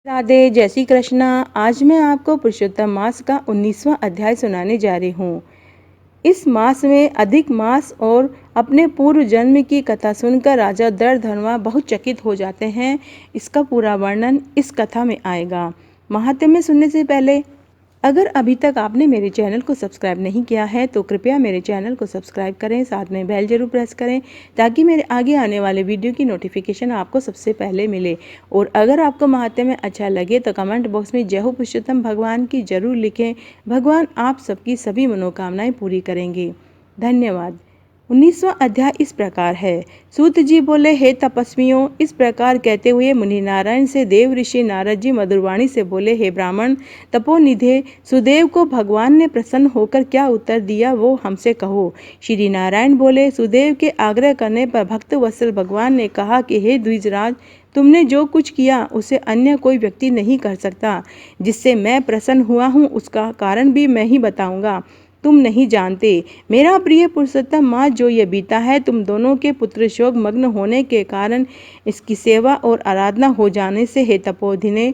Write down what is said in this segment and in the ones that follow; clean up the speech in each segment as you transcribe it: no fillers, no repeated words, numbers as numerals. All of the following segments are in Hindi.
राधे, जय श्री कृष्णा। आज मैं आपको पुरुषोत्तम मास का 19वां अध्याय सुनाने जा रही हूँ। इस मास में अधिक मास और अपने पूर्व जन्म की कथा सुनकर राजा दर्दधनवा बहुत चकित हो जाते हैं। इसका पूरा वर्णन इस कथा में आएगा। महात्म्य सुनने से पहले अगर अभी तक आपने मेरे चैनल को सब्सक्राइब नहीं किया है तो कृपया मेरे चैनल को सब्सक्राइब करें, साथ में बेल जरूर प्रेस करें ताकि मेरे आगे आने वाले वीडियो की नोटिफिकेशन आपको सबसे पहले मिले। और अगर आपको महात्म्य अच्छा लगे तो कमेंट बॉक्स में जय हो पुरुषोत्तम भगवान की जरूर लिखें। भगवान आप सबकी सभी मनोकामनाएं पूरी करेंगे। धन्यवाद। 19वां अध्याय इस प्रकार है। सूत जी बोले, हे तपस्वियों, इस प्रकार कहते हुए मुनि नारायण से देव ऋषि नारद जी मधुरवाणी से बोले, हे ब्राह्मण तपोनिधे, सुदेव को भगवान ने प्रसन्न होकर क्या उत्तर दिया वो हमसे कहो। श्री नारायण बोले, सुदेव के आग्रह करने पर भक्त वत्सल भगवान ने कहा कि हे द्विजराज, तुमने जो कुछ किया उसे अन्य कोई व्यक्ति नहीं कर सकता। जिससे मैं प्रसन्न हुआ हूँ उसका कारण भी मैं ही बताऊंगा। तुम नहीं जानते। मेरा प्रिय पुरुषोत्तम मास जो ये बीता है, तुम दोनों के पुत्र शोक मग्न होने के कारण इसकी सेवा और आराधना हो जाने से हे तपोधिने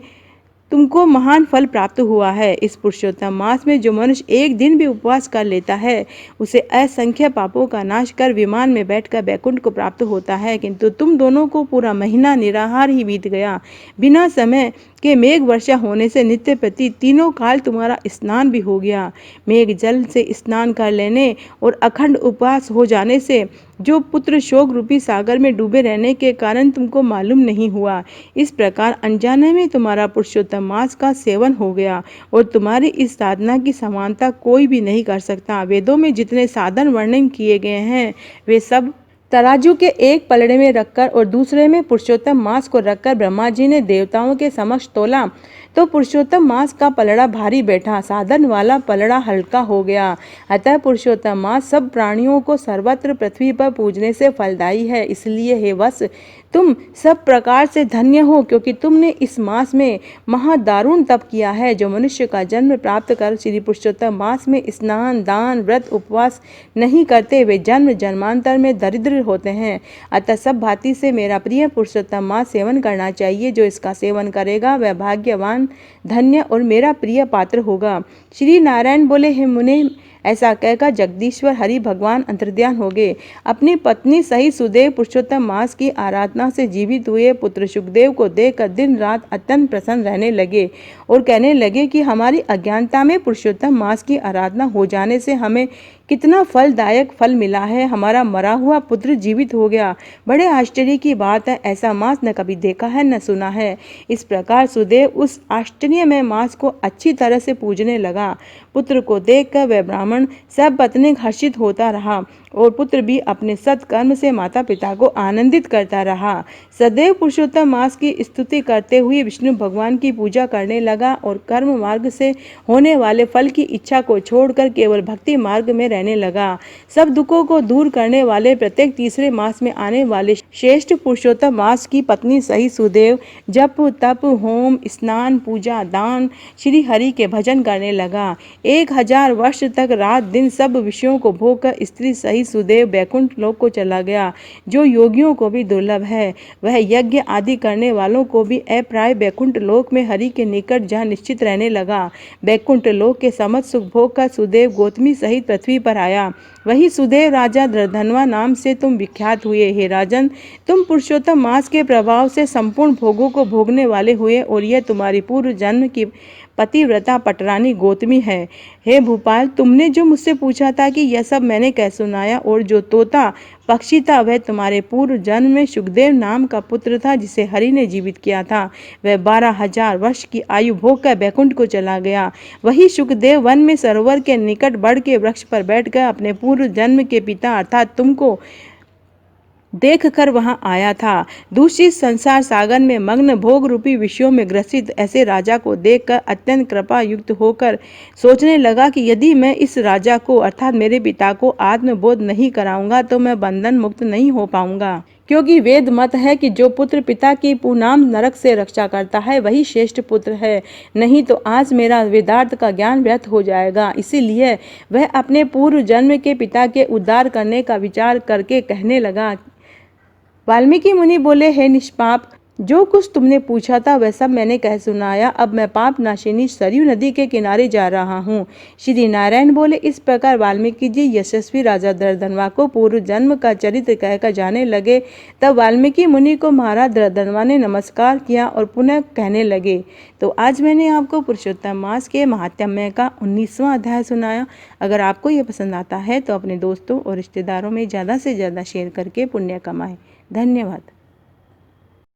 तुमको महान फल प्राप्त हुआ है। इस पुरुषोत्तम मास में जो मनुष्य एक दिन भी उपवास कर लेता है उसे असंख्य पापों का नाश कर विमान में बैठकर बैकुंठ को प्राप्त होता है। किंतु तुम दोनों को पूरा महीना निराहार ही बीत गया। बिना समय के मेघ वर्षा होने से नित्य प्रति तीनों काल तुम्हारा स्नान भी हो गया। मेघ जल से स्नान कर लेने और अखंड उपवास हो जाने से जो पुत्र शोक रूपी सागर में डूबे रहने के कारण तुमको मालूम नहीं हुआ। इस प्रकार अनजाने में तुम्हारा पुरुषोत्तम मास का सेवन हो गया और तुम्हारी इस साधना की समानता कोई भी नहीं कर सकता। वेदों में जितने साधन वर्णन किए गए हैं वे सब तराजू के एक पलड़े में रखकर और दूसरे में पुरुषोत्तम मास को रखकर ब्रह्मा जी ने देवताओं के समक्ष तोला तो पुरुषोत्तम मास का पलड़ा भारी बैठा, साधन वाला पलड़ा हल्का हो गया। अतः पुरुषोत्तम मास सब प्राणियों को सर्वत्र पृथ्वी पर पूजने से फलदायी है। इसलिए हे वत्स, तुम सब प्रकार से धन्य हो क्योंकि तुमने इस मास में महादारुण तप किया है। जो मनुष्य का जन्म प्राप्त कर श्री पुरुषोत्तम मास में स्नान, दान, व्रत, उपवास नहीं करते वे जन्म जन्मांतर में दरिद्र होते हैं। अतः सब भांति से मेरा प्रिय पुरुषोत्तम मास सेवन करना चाहिए। जो इसका सेवन करेगा वह भाग्यवान, धन्य और मेरा प्रिय पात्र होगा। श्री नारायण बोले, हे मुने, ऐसा कहकर जगदीश्वर हरि भगवान अंतर्ध्यान हो गए। अपनी पत्नी सहित सुदेव पुरुषोत्तम मास की आराधना से जीवित हुए पुत्र सुखदेव को देखकर दिन रात अत्यंत प्रसन्न रहने लगे और कहने लगे कि हमारी अज्ञानता में पुरुषोत्तम मास की आराधना हो जाने से हमें कितना फलदायक फल मिला है। हमारा मरा हुआ पुत्र जीवित हो गया। बड़े आश्चर्य की बात है, ऐसा मास न कभी देखा है न सुना है। इस प्रकार सुदेव उस आश्चर्यमय मास को अच्छी तरह से पूजने लगा। पुत्र को देखकर वह ब्राह्मण सब पत्नी हर्षित होता रहा और पुत्र भी अपने सत्कर्म से माता पिता को आनंदित करता रहा। सदैव पुरुषोत्तम मास की स्तुति करते हुए विष्णु भगवान की पूजा करने लगा और कर्म मार्ग से होने वाले फल की इच्छा को छोड़कर केवल भक्ति मार्ग में रहने लगा। सब दुखों को दूर करने वाले प्रत्येक तीसरे मास में आने वाले श्रेष्ठ पुरुषोत्तम मास की पत्नी सही सुदेव जप, तप, होम, स्नान, पूजा, दान, श्री हरि के भजन करने लगा। 1000 वर्ष तक रात दिन सब विषयों को भोग कर स्त्री सही सुदेव बैकुंठ लोक को चला गया, जो योगियों को भी दुर्लभ है। वह यज्ञ आदि करने वालों को भी अप्राय बैकुंठ लोक में हरि के निकट जहाँ निश्चित रहने लगा। बैकुंठ लोक के समस्त सुख भोग कर सुदेव गौतमी सहित पृथ्वी पर आया। वही सुदेव राजा दर्दधनवा नाम से तुम विख्यात हुए। हे राजन, तुम पुरुषोत्तम मास के प्रभाव से संपूर्ण भोगों को भोगने वाले हुए और यह तुम्हारी पूर्व जन्म की पतिव्रता पटरानी गौतमी है। हे भूपाल, तुमने जो मुझसे पूछा था कि यह सब मैंने कह सुनाया और जो तोता पक्षी था वह तुम्हारे पूर्व जन्म में सुखदेव नाम का पुत्र था जिसे हरि ने जीवित किया था। वह 12,000 वर्ष की आयु भोग कर बैकुंठ को चला गया। वही सुखदेव वन में सरोवर के निकट बड़ के वृक्ष पर बैठकर अपने पूर्व जन्म के पिता अर्थात तुमको देख कर वहां आया था। दूषित संसार सागर में मग्न भोग रूपी विषयों में ग्रसित ऐसे राजा को देखकर अत्यंत कृपा युक्त होकर सोचने लगा कि यदि मैं इस राजा को अर्थात मेरे पिता को आत्मबोध नहीं कराऊंगा तो मैं बंधन मुक्त नहीं हो पाऊंगा। क्योंकि वेद मत है कि जो पुत्र पिता की पुनाम नरक से रक्षा करता है वही श्रेष्ठ पुत्र है, नहीं तो आज मेरा वेदार्थ का ज्ञान व्यर्थ हो जाएगा। इसीलिए वह अपने पूर्व जन्म के पिता के उद्धार करने का विचार करके कहने लगा। वाल्मीकि मुनि बोले, हे निष्पाप, जो कुछ तुमने पूछा था वह सब मैंने कह सुनाया। अब मैं पाप नाशिनी सरयू नदी के किनारे जा रहा हूँ। श्री नारायण बोले। इस प्रकार वाल्मीकि जी यशस्वी राजा दर्दनवा को पूर्व जन्म का चरित्र कहकर जाने लगे। तब वाल्मीकि मुनि को महाराज दर्दनवा ने नमस्कार किया और पुनः कहने लगे, तो आज मैंने आपको पुरुषोत्तम मास के महात्म्य का 19वां अध्याय सुनाया। अगर आपको यह पसंद आता है तो अपने दोस्तों और रिश्तेदारों में ज़्यादा से ज़्यादा शेयर करके पुण्य कमाएं। धन्यवाद।